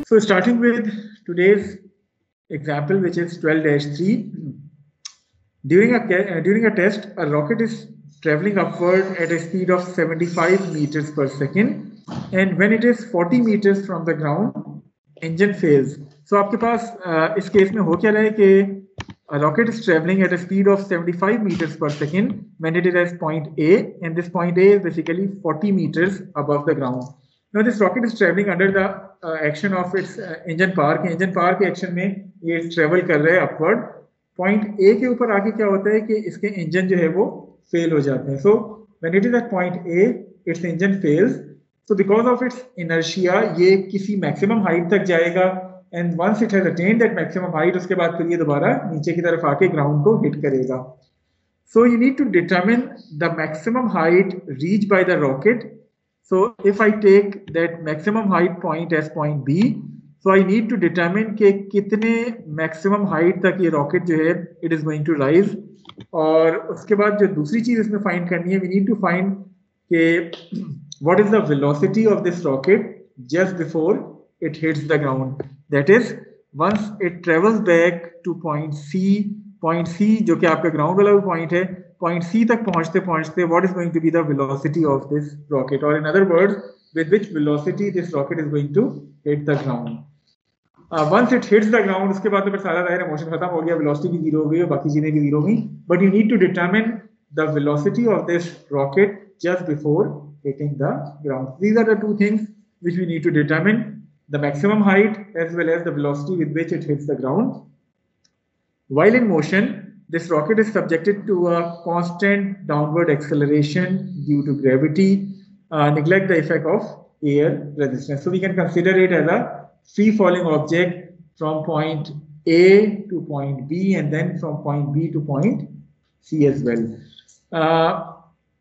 So starting with today's example, which is 12-3. During a test, a rocket is traveling upward at a speed of 75 meters per second, and when it is 40 meters from the ground, engine fails. So आपके पास इस case में हो क्या रहा है कि a rocket is traveling at a speed of 75 meters per second when it is at point A, and this point A is basically 40 meters above the ground. Now this rocket is traveling under the action of its engine power. Engine power के action में ये travel कर रहा है upward. Point A के ऊपर आके क्या होता है कि इसके इंजन जो है वो फेल हो जाते हैं. So when it is at point A it's engine fails. So because of its inertia ये किसी मैक्सिमम हाइट तक जाएगा, and once it has attained that maximum height, उसके बाद फिर ये दोबारा नीचे की तरफ आके ग्राउंड को हिट करेगा. So you need to determine the maximum height reached by the rocket. So if I take that maximum height point as point B, so I need to determine कि कितने maximum height तक ये rocket जो है it is going to rise. और उसके बाद जो दूसरी चीज इसमें find करनी है, we need to find कि what is the velocity of this rocket just before it hits the ground. That is, once it travels back to point C जो कि आपका ground वाला point है, point C तक पहुंचते पहुंचते what is going to be the velocity of this rocket, or in other words, with which velocity this rocket is going to hit the ground. Once it hits the ground, उसके बाद तो फिर सारा दायरा motion खत्म हो गया, velocity भी जीरो हो गई और बाकी चीजें भी जीरो हुई. But you need to determine the velocity of this rocket just before hitting the ground. These are the two things which we need to determine: the maximum height as well as the velocity with which it hits the ground. While in motion, this rocket is subjected to a constant downward acceleration due to gravity. Neglect the effect of air resistance. So we can consider it as a free falling object from point A to point B, and then from point B to point C as well.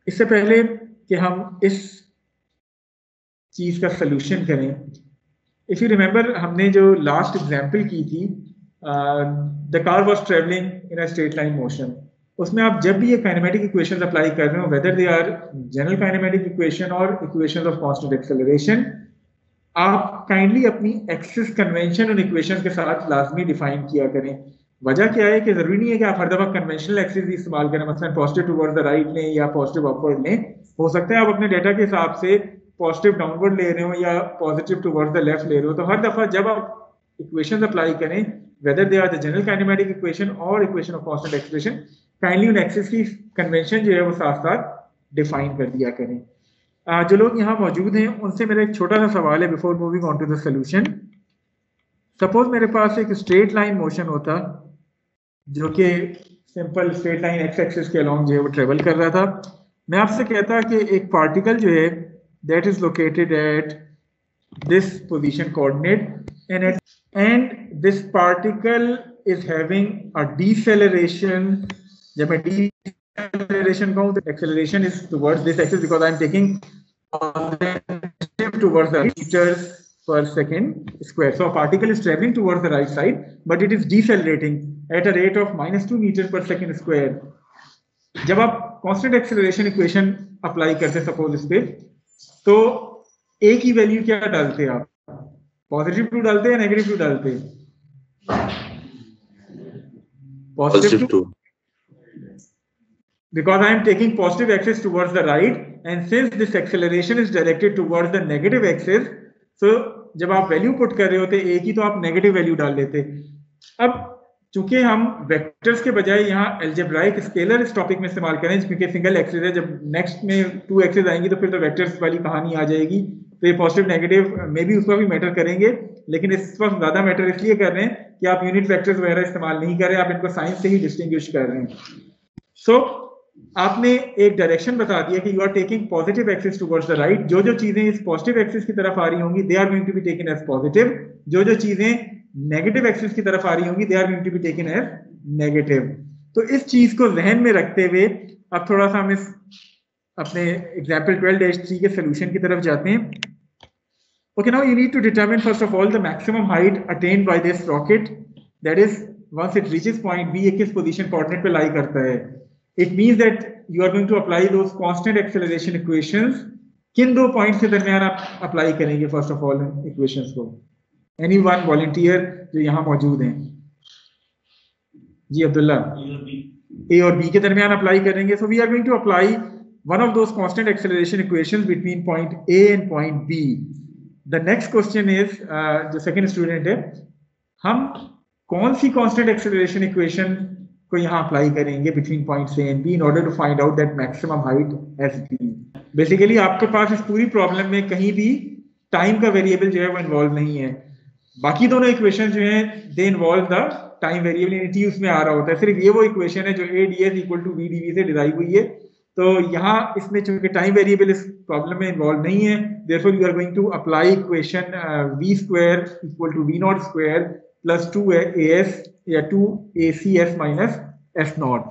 इससे पहले कि हम इस चीज का solution करें, if you remember हमने जो लास्ट एग्जाम्पल की थी, the car was traveling in a straight line motion. उसमें आप जब भी ये काइनेमेटिक इक्वेशंस अप्लाई कर रहे हो, whether they are general kinematic equation और इक्वेशंस ऑफ कांस्टेंट एक्सेलरेशन, आप काइंडली अपनी एक्सिस कन्वेंशन उन इक्वेशंस के साथ लाजमी डिफाइन किया करें. वजह क्या है कि जरूरी नहीं है कि आप हर दफा कन्वेंशनल एक्सिस ही इस्तेमाल करें, मतलब पॉजिटिव टुवर्ड्स द राइट लें या पॉजिटिव अपवर्ड लें. हो सकता है आप अपने डेटा के हिसाब से पॉजिटिव डाउनवर्ड ले रहे हो या पॉजिटिव टुवर्ड्स द लेफ्ट ले रहे हो. तो हर दफा जब आप इक्वेशंस अप्लाई करें, whether they are the general kinematic equation और equation of constant acceleration, kindly उन एक्सिस की कन्वेंशन जो है वो साथ साथ डिफाइन कर दिया करें. जो लोग यहाँ मौजूद हैं उनसे मेरा एक छोटा सा सवाल है before moving on to the solution. Suppose मेरे पास एक स्ट्रेट लाइन मोशन होता जो कि simple straight line X axis के अलोंग जो है वो ट्रेवल कर रहा था. मैं आपसे कहता कि एक पार्टिकल जो है that is located at this position coordinate and this particle is having a deceleration. जब मैं deceleration कहूँ तो acceleration is towards this axis because I am taking positive towards the meters per second square. So a particle is traveling towards the right side, but it is decelerating at a rate of -2 meters per second square. जब आप constant acceleration equation apply करते suppose इस पे, तो a की value क्या डालते हैं आप? पॉजिटिव 2 डालते हैं या नेगेटिव 2 डालते हैं? Positive 2, because I am taking positive axis towards the right, and since this acceleration is directed towards the negative axis, so जब आप वैल्यू पुट कर रहे होते a की तो आप नेगेटिव वैल्यू डाल देते. अब चूंकि हम वेक्टर्स के बजाय यहाँ अलजेब्राइक स्केलर इस टॉपिक में इस्तेमाल करें, क्योंकि सिंगल एक्सिस है, जब नेक्स्ट में 2 एक्सिस आएंगी तो फिर तो वेक्टर्स वाली कहानी आ जाएगी. तो ये पॉजिटिव नेगेटिव में भी उसका भी मैटर करेंगे, लेकिन इस वक्त ज्यादा मैटर इसलिए कर रहे हैं कि आप यूनिट वेक्टर्स वगैरह इस्तेमाल नहीं कर रहे, आप इनको साइंस से ही डिस्टिंग्विश कर रहे हैं. सो आपने एक डायरेक्शन बता दिया कि you are taking positive axis towards the right. जो जो चीजें इस पॉजिटिव एक्सिस की तरफ आ रही होंगी they are going to be taken as positive. जो जो चीजें नेगेटिव एक्सिस की तरफ आ रही होंगी they are going to be taken as negative. तो इस चीज को जहन में रखते हुए अब थोड़ा सा हम इस अपने एग्जाम्पल 12-3 के सोल्यूशन की तरफ जाते हैं. Okay, now you need to determine first of all the maximum height attained by this rocket. That is, once it reaches point B, किस position coordinate पे lie करता है. It means that you are going to apply those constant acceleration equations. किन दो points के दरमियान आप apply करेंगे first of all in equations को? एनी वन वॉलंटियर जो यहाँ मौजूद हैं? जी अब्दुल्ला। ए और बी के दरमियान अप्लाई करेंगे. So we are going to apply one of those constant acceleration equations between point A and point B. The next question is, जो second student है, हम कौन सी constant acceleration equation को यहाँ अप्लाई करेंगे between points A and B in order to find out that maximum height SB. Basically आपके पास इस पूरी प्रॉब्लम में कहीं भी टाइम का वेरिएबल जो है वो इन्वॉल्व नहीं है. बाकी दोनों इक्वेशन जो हैं they involve the time variable, यानी टी उसमें आ रहा होता है. सिर्फ ये वो इक्वेशन है जो a d s equal to v d v से डिराइव हुई है. तो यहाँ इसमें चूंकि टाइम वेरिएबल इस प्रॉब्लम में इन्वॉल्व नहीं है, therefore you are going to apply equation v square equal to v not square plus 2as या 2ac(s minus s naught).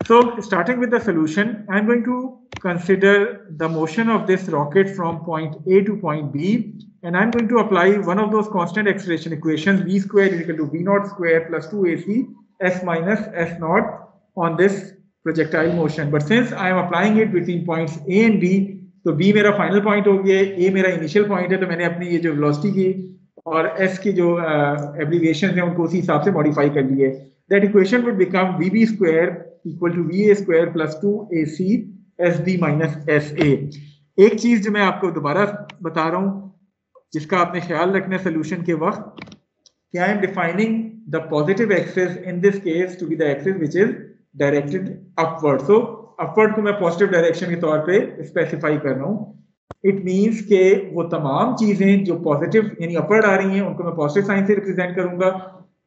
So starting with the solution, I am going to consider the motion of this rocket from point A to point B, and I am going to apply one of those constant acceleration equations, v square is equal to v naught square plus 2ac s minus s naught on this projectile motion. But since I am applying it between points A and B, तो B मेरा final point हो गया, A मेरा initial point है, तो मैंने अपनी ये जो velocity की और S की जो abbreviations हैं उनको उसी हिसाब से modify कर लिए. That equation would become VB square equal to VA square plus 2AC SB minus SA. एक चीज जो मैं आपको दोबारा बता रहा हूँ जिसका आपने ख्याल रखना है solution के वक्त, कि I am defining the positive axis in this case to be the axis which is directed upward. So upward को मैं पॉजिटिव डायरेक्शन के तौर पे स्पेसिफाई कर रहा हूँ. इट मींस के वो तमाम चीजें जो पॉजिटिव यानी अपवर्ड आ रही हैं उनको मैं पॉजिटिव साइन से रिप्रेजेंट करूंगा.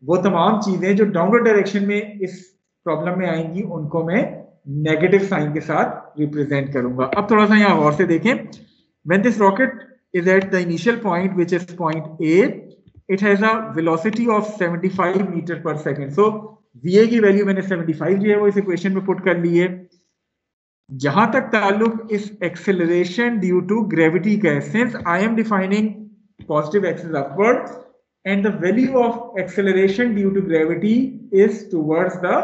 वो तमाम चीजें जो डाउनवर्ड डायरेक्शन में इस प्रॉब्लम में आएंगी उनको मैं नेगेटिव साइन के साथ रिप्रेजेंट करूंगा. अब थोड़ा सा यहाँ गौर से देखें. When this rocket is at the initial point which is point A, it has a velocity of 75 metre per second. So VA की वैल्यू मैंने 75 जो है वो इस इक्वेशन में पुट कर ली है. जहां तक ताल्लुक इस एक्सेलरेशन ड्यू टू ग्रेविटी का है, since I am defining positive axis upward and the value of acceleration due to gravity is towards the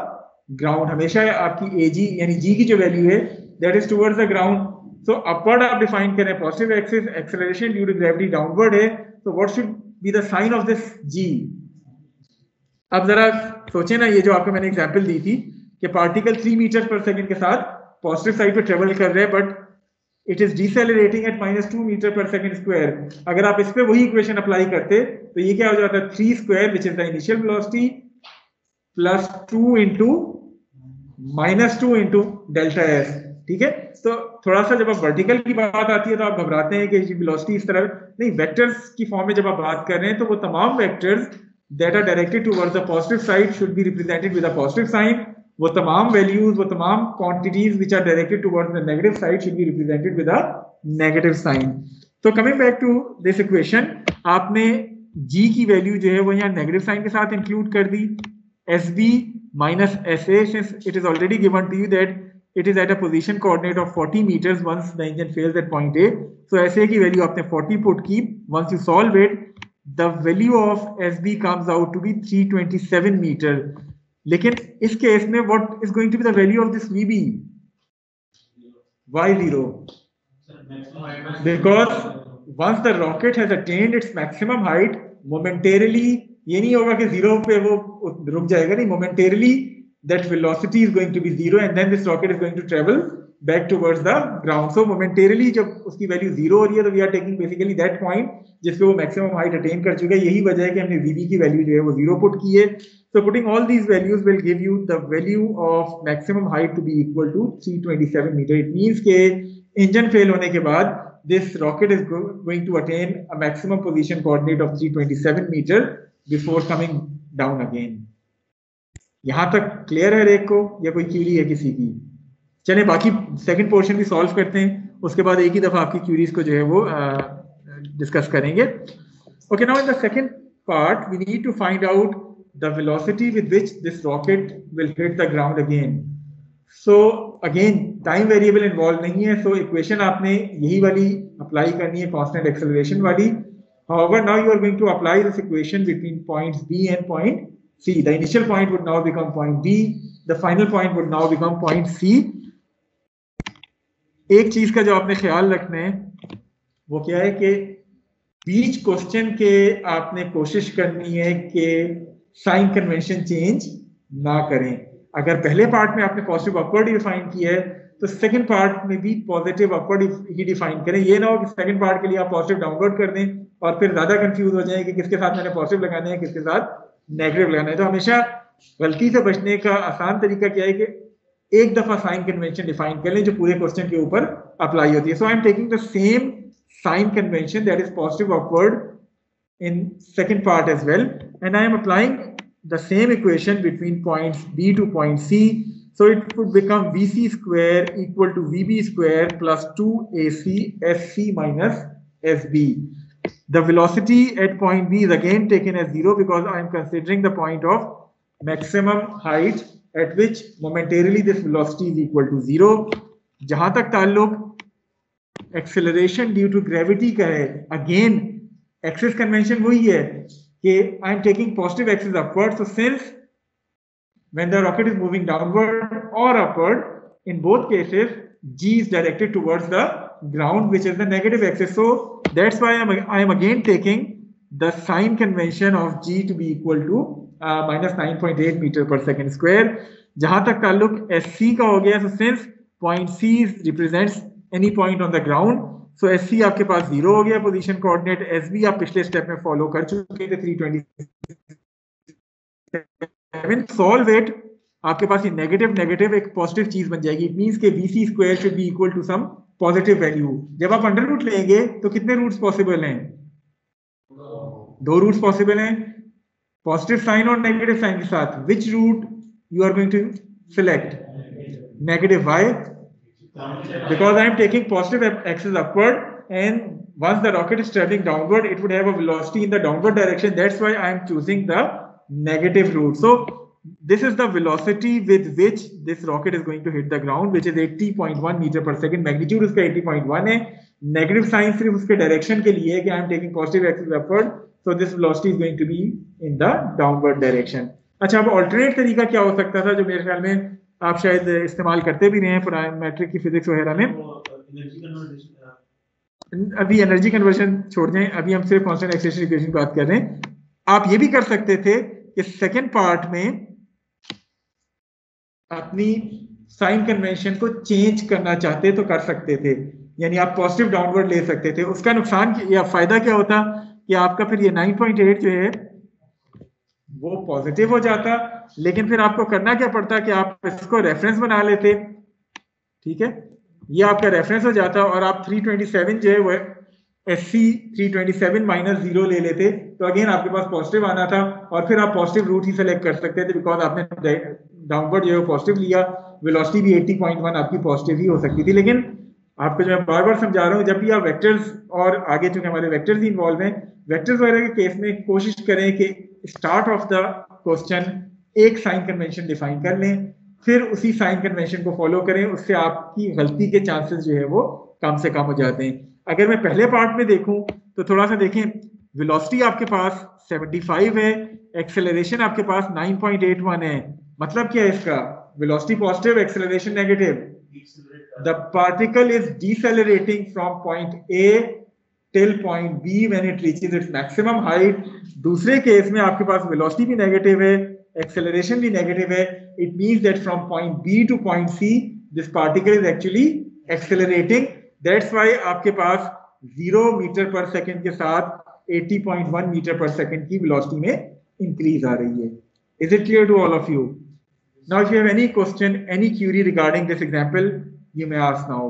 ground. हमेशा आपकी AG यानी G की जो वैल्यू है that is towards the ground. So upward आप डिफाइन करें positive axis, acceleration due to gravity downward है, तो what should be the sign of this G? अब जरा सोचे ना, ये जो आपको मैंने एग्जांपल दी थी कि पार्टिकल 3 मीटर पर सेकंड के साथ पॉजिटिव साइड पे ट्रेवल कर रहे हैं but it is decelerating at -2 metre per second square. अगर आप इस पे वही इक्वेशन अप्लाई करते तो ये क्या हो जाता है, 3 square which is the initial velocity plus 2 into -2 into delta S. ठीक है. तो थोड़ा सा जब आप वर्टिकल की बात आती है तो आप घबराते हैं कि वेलोसिटी इस तरह नहीं, वेक्टर्स की फॉर्म में जब आप बात कर रहे हैं तो वो तमाम vectors that are directed towards the positive side should be represented with a positive sign. वो तमाम values, वो तमाम quantities which are directed towards the negative side should be represented with a negative sign. So coming back to this equation, आपने G की value जो है वो यहाँ नेगेटिव साइन के साथ इंक्लूड कर दी. SB minus SA, since it is already given to you that it is at a position coordinate of 40 meters once the engine fails at point A. So SA की value आपने 40 put की. Once you solve it, the value of SB comes out to be 327 meter. लेकिन इस case में what is going to be the value of this VB? Why 0? Because once the rocket has attained its maximum height, momentarily ये नहीं होगा कि 0 पे वो रुक जाएगा, नहीं, momentarily that velocity is going to be 0 and then this rocket is going to travel back towards the ground. So momentarily जब उसकी वैल्यू 0 हो रही है तो we are taking basically that point जिसपे वो मैक्सिमम हाइट अटेन कर चुका है. यही वजह है कि हमने VB की वैल्यू जो है वो 0 पुट की है. So putting all these values will give you the value of maximum height to be equal to 327 meter. It means के इंजन फेल होने के बाद this rocket is going to attain a maximum position coordinate of 327 meter before coming down again. यहाँ तक clear है rake को या कोई क्यूरी है किसी की? चलें बाकी सेकंड पोर्शन भी सॉल्व करते हैं, उसके बाद एक ही दफा आपकी क्यूरीज को जो है वो डिस्कस करेंगे. Okay, now in the second part we need to find out the velocity with which this rocket will hit the ground again. So again time variable involve नहीं है, सो इक्वेशन आपने यही वाली अप्लाई करनी है, constant acceleration वाली. However, now you are going to apply this equation between points B and point C. The initial point would now become point B. The final point would now become point C. एक चीज का जो आपने ख्याल रखना है वो क्या है कि बीच क्वेश्चन के आपने कोशिश करनी है कि साइन कन्वेंशन चेंज ना करें। अगर पहले पार्ट में आपने पॉजिटिव अपवर्ड डिफाइन किया है तो सेकंड पार्ट में भी पॉजिटिव अपवर्ड ही डिफाइन करें। ये ना हो कि सेकंड पार्ट के लिए आप पॉजिटिव डाउनवर्ड कर दें और फिर ज्यादा कंफ्यूज हो जाए कि किसके साथ मैंने पॉजिटिव लगाना है किसके साथ नेगेटिव लगाना है। तो हमेशा गलती से बचने का आसान तरीका क्या है कि एक दफा साइन कन्वेंशन डिफाइन कर लें जो पूरे क्वेश्चन के ऊपर अप्लाई होती है। So I am taking the same sign convention, that is positive upward, in second part as well, and I am applying the same equation between points B to point C. So it would become VC square equal to VB square plus 2AC SC minus SB. The velocity at point B is again taken as 0 because I am considering the point of maximum height at which momentarily this velocity is equal to 0. जहां तक ताल्लुक acceleration due to gravity का है, again axis convention वही है कि I am taking positive axis upward. So since when the rocket is moving downward और upward, in both cases g is directed towards the ground which is the negative axis. So that's why I am again taking the sign convention of g to be equal to minus 9.8 meter per second square. जहां तक ताल्लुक SC का हो गया, so since point C represents any point on the ground, so SC आपके पास 0 हो गया position coordinate. SB आप पिछले स्टेप में फॉलो कर चुके थे 327। सॉल्व इट, आपके पास ये नेगेटिव नेगेटिव एक पॉजिटिव चीज बन जाएगी। इट मींस कि VC square should be equal to some positive value. जब आप अंडर रूट लेंगे तो कितने रूट्स पॉसिबल हैं? 2 रूट्स पॉसिबल हैं, पॉजिटिव साइन और नेगेटिव साइन के साथ। Which root you are going to select? Negative. Why? Because I am taking positive axis upward, and once the rocket is traveling downward, it would have a velocity in the downward direction. That's why I am choosing the negative route. So this is the velocity with which this rocket is going to hit the ground, which is 80.1 meter per second. Magnitude उसका 80.1 है। Negative sign सिर्फ उसके direction के लिए है कि I am taking positive axis upward, so this velocity is going to be in the downward direction. अच्छा, अब alternate तरीका क्या हो सकता था जो मेरे ख्याल में आप शायद इस्तेमाल करते भी रहे हैं पुराने मैट्रिक की फिजिक्स वगैरह में? अभी एनर्जी कन्वर्जन छोड़ दें, अभी हम सिर्फ कांस्टेंट एक्सेलरेशन इक्वेशन की बात कर रहे हैं। आप ये भी कर सकते थे कि सेकंड पार्ट में अपनी साइन कन्वेंशन को चेंज करना चाहते तो कर सकते थे, यानी आप पॉजिटिव डाउनवर्ड ले सकते थे। उसका नुकसान या फायदा क्या होता कि आपका फिर ये 9.8 जो है वो पॉजिटिव हो जाता, लेकिन फिर आपको करना क्या पड़ता कि आप इसको रेफरेंस बना लेते, ठीक है, ये आपका रेफरेंस हो जाता और आप 327 जो है वो SC 327 माइनस 0 ले लेते, तो अगेन आपके पास पॉजिटिव आना था और फिर आप पॉजिटिव रूट ही सेलेक्ट कर सकते थे बिकॉज आपने डाउनवर्ड जो है पॉजिटिव लिया, वेलोसिटी भी 80.1 आपकी पॉजिटिव ही हो सकती थी। लेकिन आपको जो मैं बार बार समझा रहा हूँ, जब भी आप वेक्टर्स और आगे चूंकि हमारे वेक्टर्स ही इन्वॉल्व हैं, वेक्टर्स वगैरह के केस में कोशिश करें कि स्टार्ट ऑफ द क्वेश्चन एक साइन कन्वेंशन डिफाइन कर लें, फिर उसी साइन कन्वेंशन को फॉलो करें, उससे आपकी गलती के चांसेस जो है वो कम से कम हो जाते हैं। अगर मैं पहले पार्ट में देखूं तो थोड़ा सा देखें, वेलोसिटी आपके पास 75 है, एक्सेलरेशन आपके पास 9.81 है, मतलब क्या है इसका? Velocity positive, acceleration negative. The particle is decelerating from point A till point B when it reaches its maximum height. दूसरे केस में आपके पास वेलोसिटी भी नेगेटिव है, एक्सेलरेशन भी नेगेटिव है। It means that from point B to point C, this particle is actually accelerating. That's why आपके पास 0 metre per second के साथ 80.1 मीटर पर सेकंड की वेलोसिटी में इंक्रीज आ रही है। Is it clear to all of you? Now, if you have any question, any query regarding this example, you may ask now.